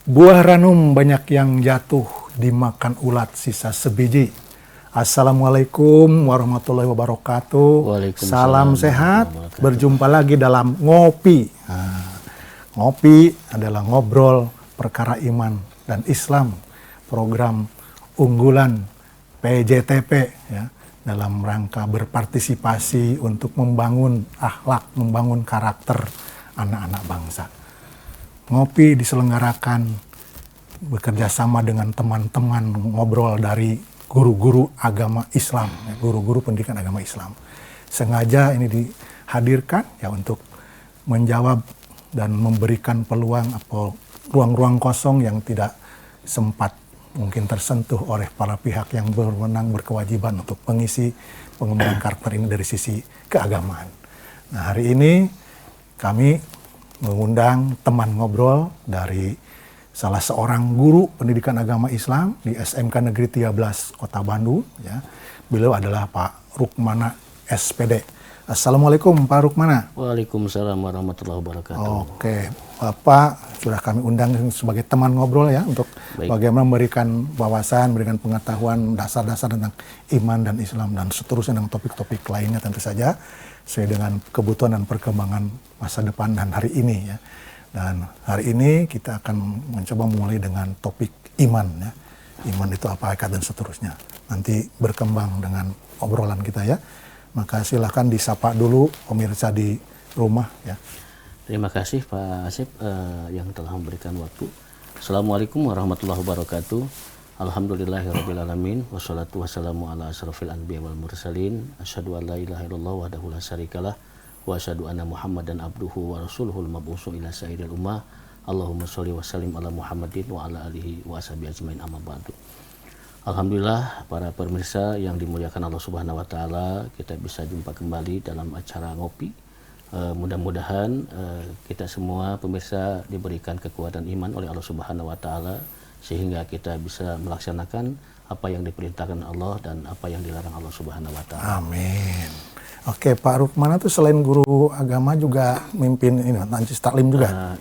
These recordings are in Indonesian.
Buah ranum banyak yang jatuh dimakan ulat sisa sebiji. Assalamualaikum warahmatullahi wabarakatuh. Waalaikumsalam Salam sehat. warahmatullahi wabarakatuh. Berjumpa lagi dalam Ngopi. Ngopi adalah ngobrol perkara iman dan Islam. Program unggulan PJTP ya, dalam rangka berpartisipasi untuk membangun akhlak, membangun karakter anak-anak bangsa. Ngopi diselenggarakan bekerja sama dengan teman-teman ngobrol dari guru-guru agama Islam, guru-guru pendidikan agama Islam. Sengaja ini dihadirkan ya untuk menjawab dan memberikan peluang atau ruang-ruang kosong yang tidak sempat mungkin tersentuh oleh para pihak yang berwenang berkewajiban untuk mengisi pengembangan karakter ini dari sisi keagamaan. Nah, hari ini kami mengundang teman ngobrol dari salah seorang guru pendidikan agama Islam di SMK Negeri 13 Kota Bandung. Ya. Beliau adalah Pak Rukmana SPD. Assalamualaikum Pak Rukmana. Waalaikumsalam warahmatullahi wabarakatuh. Oke, Bapak sudah kami undang sebagai teman ngobrol ya untuk bagaimana memberikan wawasan, memberikan pengetahuan dasar-dasar tentang iman dan Islam dan seterusnya dengan topik-topik lainnya tentu saja sesuai dengan kebutuhan dan perkembangan masa depan dan hari ini ya. Dan hari ini kita akan mencoba mulai dengan topik iman ya. Iman itu apa, hakikat dan seterusnya. Nanti berkembang dengan obrolan kita ya. Maka silakan disapa dulu pemirsa di rumah ya. Terima kasih Pak Asep yang telah memberikan waktu. Assalamualaikum warahmatullahi wabarakatuh. Alhamdulillahirrabbilalamin. Wassalatu wassalamu ala asrafil anbiya wal mursalin. Asyhadu an la ilaha illallah wahdahu la syarikalah. Wa asyhadu anna Muhammadan abduhu wa rasuluhul mab'utsu ila sayyidil ummah. Allahumma sholli wa sallim ala Muhammadin wa ala alihi wa ashabihi ajmain amma ba'du. Alhamdulillah para pemirsa yang dimuliakan Allah Subhanahu wa taala, kita bisa jumpa kembali dalam acara Ngopi. Mudah-mudahan kita semua pemirsa diberikan kekuatan iman oleh Allah Subhanahu wa taala sehingga kita bisa melaksanakan apa yang diperintahkan Allah dan apa yang dilarang Allah Subhanahu wa taala. Amin. Oke, Pak Rukmana tuh selain guru agama juga mimpin ini Majelis Taklim juga.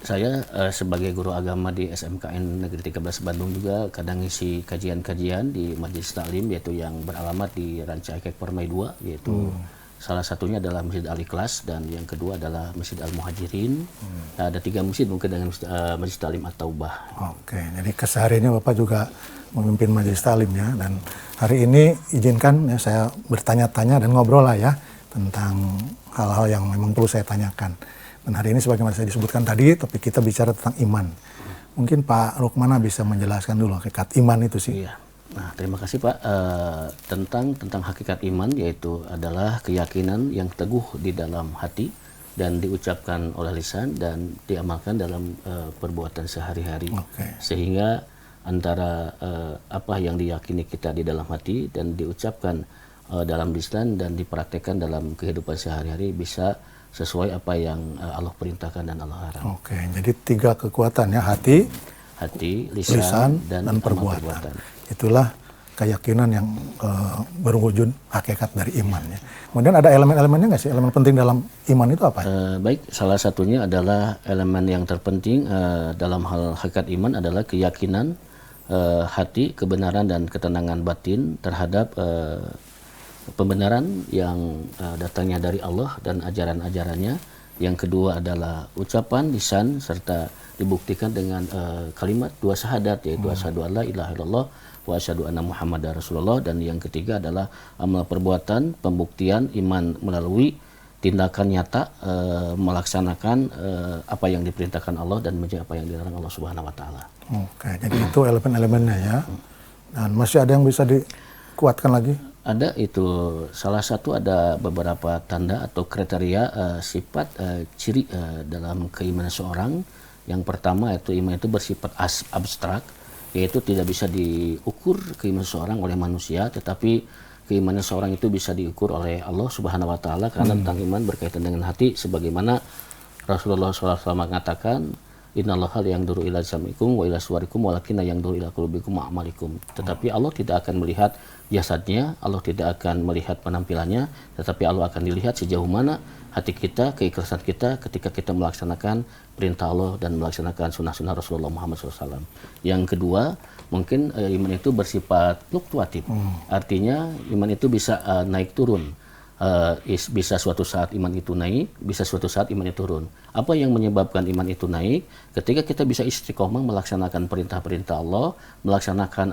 Saya sebagai guru agama di SMKN Negeri 13 Bandung juga kadang ngisi kajian-kajian di Majelis Taklim yaitu yang beralamat di Ranca Ekek Permai 2 yaitu salah satunya adalah Masjid Al-Ikhlas dan yang kedua adalah Masjid Al-Muhajirin. Ada 3 masjid mungkin dengan Majelis Taklim At-Taubah. Oke, jadi kesehariannya Bapak juga memimpin Majelis Taklim ya, dan hari ini izinkan ya saya bertanya-tanya dan ngobrol lah ya tentang hal-hal yang memang perlu saya tanyakan. Dan hari ini sebagaimana saya disebutkan tadi, topik kita bicara tentang iman. Mungkin Pak Rukmana bisa menjelaskan dulu hakikat iman itu sih. Iya. Nah, terima kasih Pak. Tentang hakikat iman yaitu adalah keyakinan yang teguh di dalam hati dan diucapkan oleh lisan dan diamalkan dalam perbuatan sehari-hari. Sehingga antara apa yang diyakini kita di dalam hati dan diucapkan dalam lisan dan dipraktekkan dalam kehidupan sehari-hari bisa sesuai apa yang Allah perintahkan dan Allah larang. Oke, jadi 3 kekuatan ya, hati, lisan dan perbuatan. Itulah keyakinan yang berwujud hakikat dari iman ya. Kemudian ada elemen-elemennya nggak sih? Elemen penting dalam iman itu apa? Baik, salah satunya adalah elemen yang terpenting dalam hal hakikat iman adalah keyakinan hati, kebenaran dan ketenangan batin terhadap pembenaran yang datangnya dari Allah dan ajaran-ajarannya. Yang kedua adalah ucapan lisan serta dibuktikan dengan kalimat 2 syahadat yaitu asyhadu alla ilaha illallah wa asyhadu anna Muhammadar Rasulullah, dan yang ketiga adalah amal perbuatan pembuktian iman melalui tindakan nyata melaksanakan apa yang diperintahkan Allah dan menjauhi apa yang dilarang Allah Subhanahu wa taala. Oke, jadi itu elemen-elemennya ya. Dan masih ada yang bisa dikuatkan lagi? Ada, itu salah satu ada beberapa tanda atau kriteria sifat ciri dalam keimanan seorang. Yang pertama itu iman itu bersifat abstrak, yaitu tidak bisa diukur keimanan seorang oleh manusia, tetapi keimanan seorang itu bisa diukur oleh Allah Subhanahu wa taala karena tentang iman berkaitan dengan hati sebagaimana Rasulullah SAW mengatakan Innallaha la yanzuru ila samikum wa ila suwarikum walakinna yanzuru ila qulubikum wa a'malikum. Tetapi Allah tidak akan melihat jasadnya, Allah tidak akan melihat penampilannya, tetapi Allah akan dilihat sejauh mana hati kita, keikhlasan kita ketika kita melaksanakan perintah Allah dan melaksanakan sunnah-sunnah Rasulullah Muhammad SAW. Yang kedua, mungkin iman itu bersifat fluktuatif. Artinya iman itu bisa naik turun. Bisa suatu saat iman itu naik, bisa suatu saat iman itu turun. Apa yang menyebabkan iman itu naik? Ketika kita bisa istiqomah melaksanakan perintah-perintah Allah, melaksanakan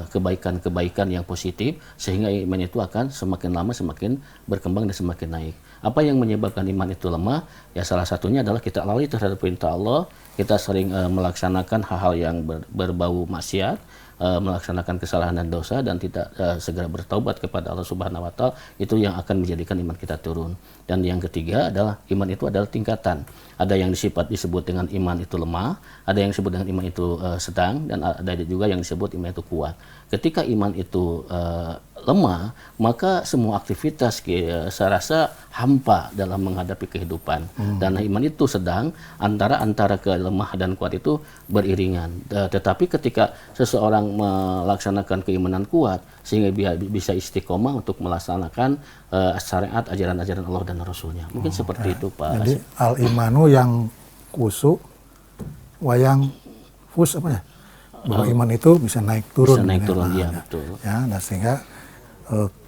kebaikan-kebaikan yang positif, sehingga iman itu akan semakin lama semakin berkembang dan semakin naik. Apa yang menyebabkan iman itu lemah? Ya salah satunya adalah kita lalai terhadap perintah Allah, kita sering melaksanakan hal-hal yang berbau maksiat, melaksanakan kesalahan dan dosa dan tidak segera bertaubat kepada Allah Subhanahu wa taala, itu yang akan menjadikan iman kita turun. Dan yang ketiga adalah iman itu adalah tingkatan. Ada yang disebut dengan iman itu lemah, ada yang disebut dengan iman itu sedang, dan ada juga yang disebut iman itu kuat. Ketika iman itu lemah, maka semua aktivitas saya rasa hampa dalam menghadapi kehidupan. Dan iman itu sedang, antara kelemah dan kuat itu beriringan. Tetapi ketika seseorang melaksanakan keimanan kuat, sehingga bisa istiqomah untuk melaksanakan syariat, ajaran-ajaran Allah dan Rasulnya. Mungkin seperti itu, Pak. Jadi al-imanu yang kusuk, wayang fus apa ya? Bahwa iman itu bisa naik turun. Bisa naik turun, ya, betul. Ya, dan sehingga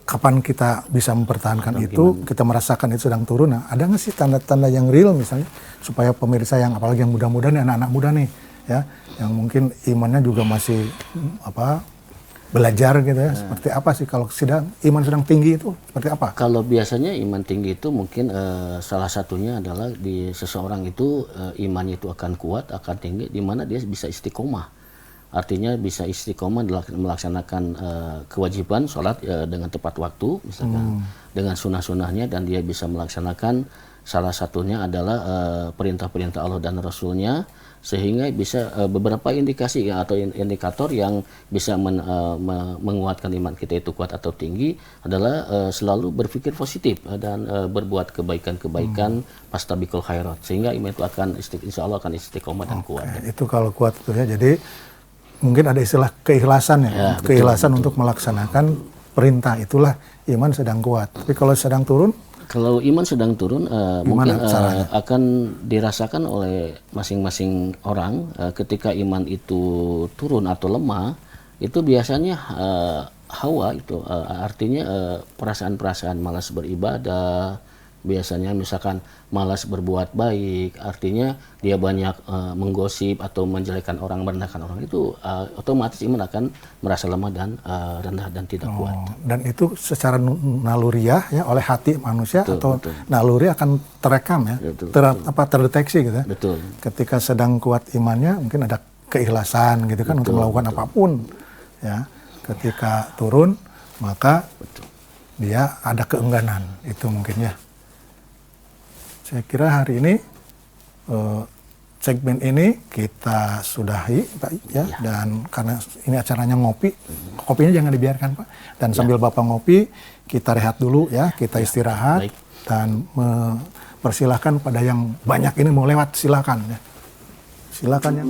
kapan kita bisa mempertahankan itu, kita merasakan itu sedang turun. Nah, ada nggak sih tanda-tanda yang real misalnya supaya pemirsa yang apalagi yang muda-muda nih, anak-anak muda nih, ya, yang mungkin imannya juga masih belajar gitu ya, seperti apa sih kalau iman sedang tinggi itu seperti apa? Kalau biasanya iman tinggi itu mungkin salah satunya adalah di seseorang itu imannya itu akan kuat, akan tinggi, di mana dia bisa istiqomah. Artinya bisa istiqomah melaksanakan kewajiban sholat dengan tepat waktu, misalkan dengan sunnah-sunnahnya, dan dia bisa melaksanakan salah satunya adalah perintah-perintah Allah dan Rasulnya, sehingga bisa beberapa indikasi atau indikator yang bisa menguatkan iman kita itu kuat atau tinggi adalah selalu berpikir positif dan berbuat kebaikan-kebaikan, fastabiqul khairat, sehingga iman itu akan insya Allah akan istiqomah dan kuat. Itu kalau kuat itu ya. Jadi mungkin ada istilah keikhlasan ya, keikhlasan betul, untuk melaksanakan perintah, itulah iman sedang kuat. Tapi kalau sedang turun? Kalau iman sedang turun, mungkin akan dirasakan oleh masing-masing orang ketika iman itu turun atau lemah, itu biasanya hawa itu, artinya perasaan-perasaan malas beribadah, biasanya misalkan malas berbuat baik, artinya dia banyak menggosip atau menjelekkan orang, merendahkan orang, itu otomatis iman akan merasa lemah dan rendah dan tidak kuat. Dan itu secara naluriah ya, oleh hati manusia, betul, atau naluri akan terekam ya, terdeteksi gitu ya. Betul. Ketika sedang kuat imannya mungkin ada keikhlasan gitu kan, untuk melakukan apapun ya. Ketika turun maka dia ada keengganan, itu mungkin ya. Saya kira hari ini segmen ini kita sudahi, Pak ya, dan karena ini acaranya ngopi, kopinya jangan dibiarkan, Pak. Dan sambil Bapak ngopi, kita rehat dulu ya, kita istirahat. Baik. Dan persilahkan pada yang banyak ini mau lewat, silakan ya. Silakan ya.